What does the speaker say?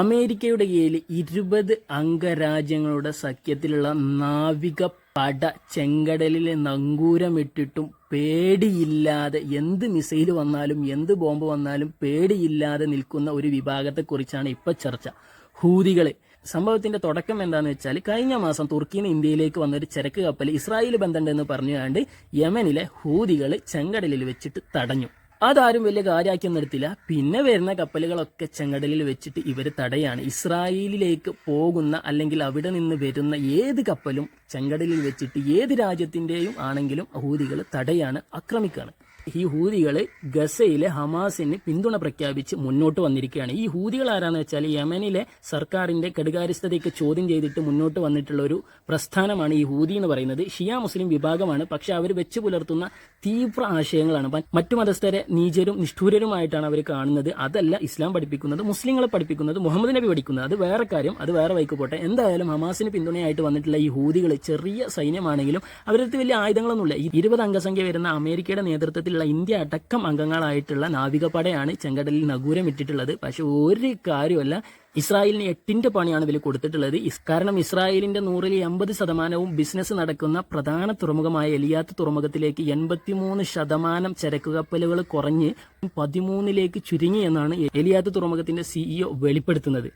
അമേരിക്കയുടെ കീഴിൽ 20 അംഗരാജ്യങ്ങളുടെ സഖ്യത്തിലുള്ള നാവിക പട ചെങ്കടലിൽ നങ്കൂരമിട്ടിട്ടും പേടിയില്ലാതെ എന്ത് മിസൈൽ വന്നാലും എന്ത് ബോംബ് വന്നാലും പേടിയില്ലാതെ നിൽക്കുന്ന ഒരു വിഭാഗത്തെക്കുറിച്ചാണ് ഇപ്പൊ ചർച്ച. ഹൂതികള്. സംഭവത്തിന്റെ തുടക്കം എന്താന്ന് വെച്ചാൽ, കഴിഞ്ഞ മാസം തുർക്കിയിൽ നിന്ന് ഇന്ത്യയിലേക്ക് വന്ന ഒരു ചരക്ക് കപ്പൽ ഇസ്രായേൽ ബന്ധമുണ്ടെന്ന് പറഞ്ഞുകൊണ്ട് യമനിലെ ഹൂതികൾ ചെങ്കടലിൽ വെച്ചിട്ട് തടഞ്ഞു. അതാരും വലിയ കാര്യമാക്കിയൊന്നും എടുത്തില്ല. പിന്നെ വരുന്ന കപ്പലുകളൊക്കെ ചെങ്കടലിൽ വെച്ചിട്ട് ഇവർ തടയാണ്. ഇസ്രായേലിലേക്ക് പോകുന്ന അല്ലെങ്കിൽ അവിടെ നിന്ന് വരുന്ന ഏത് കപ്പലും ചെങ്കടലിൽ വെച്ചിട്ട് ഏത് രാജ്യത്തിന്റെയും ആണെങ്കിലും ഹൂതികൾ തടയാണ്, ആക്രമിക്കുകയാണ്. ഈ ഹൂതികൾ ഗസയിലെ ഹമാസിന് പിന്തുണ പ്രഖ്യാപിച്ച് മുന്നോട്ട് വന്നിരിക്കുകയാണ്. ഈ ഹൂതികൾ ആരാന്ന് വെച്ചാൽ യമനിലെ സർക്കാരിന്റെ കെടുകാര്യസ്ഥതയ്ക്ക് ചോദ്യം ചെയ്തിട്ട് മുന്നോട്ട് വന്നിട്ടുള്ള ഒരു പ്രസ്ഥാനമാണ് ഈ ഹൂതി എന്ന് പറയുന്നത്. ഷിയ മുസ്ലിം വിഭാഗമാണ്. പക്ഷെ അവർ വെച്ച് പുലർത്തുന്ന തീവ്ര ആശയങ്ങളാണ്. മറ്റു മതസ്ഥരെ നീചരും നിഷ്ഠൂരരുമായിട്ടാണ് അവർ കാണുന്നത്. അതല്ല ഇസ്ലാം പഠിപ്പിക്കുന്നത്, മുസ്ലിങ്ങളെ പഠിപ്പിക്കുന്നത്, മുഹമ്മദ് നബി പഠിക്കുന്നത്. അത് വേറെ കാര്യം, അത് വേറെ വൈക്ക് പോട്ടെ. എന്തായാലും ഹമാസിന് പിന്തുണയായിട്ട് വന്നിട്ടുള്ള ഈ ഹൂതികൾ ചെറിയ സൈന്യമാണെങ്കിലും അവരടുത്ത് വലിയ ആയുധങ്ങളൊന്നുമില്ല. 20 അംഗസംഖ്യ വരുന്ന അമേരിക്കയുടെ നേതൃത്വത്തിൽ ഇന്ത്യ അടക്കം അംഗങ്ങളായിട്ടുള്ള നാവികപ്പടയാണ് ചെങ്കടലിൽ നങ്കൂരമിട്ടിട്ടുള്ളത്. പക്ഷെ ഒരു കാര്യമല്ല, ഇസ്രായേലിന് 8ന്റെ പണിയാണ് ഇതിൽ കൊടുത്തിട്ടുള്ളത്. കാരണം ഇസ്രായേലിന്റെ 100% ബിസിനസ് നടക്കുന്ന പ്രധാന തുറമുഖമായ എലിയാത്ത് തുറമുഖത്തിലേക്ക് 83% ചരക്കുകപ്പലുകൾ കുറഞ്ഞ് 13ലേക്ക് ചുരുങ്ങി എന്നാണ് എലിയാത്ത് തുറമുഖത്തിന്റെ CEO വെളിപ്പെടുത്തുന്നത്.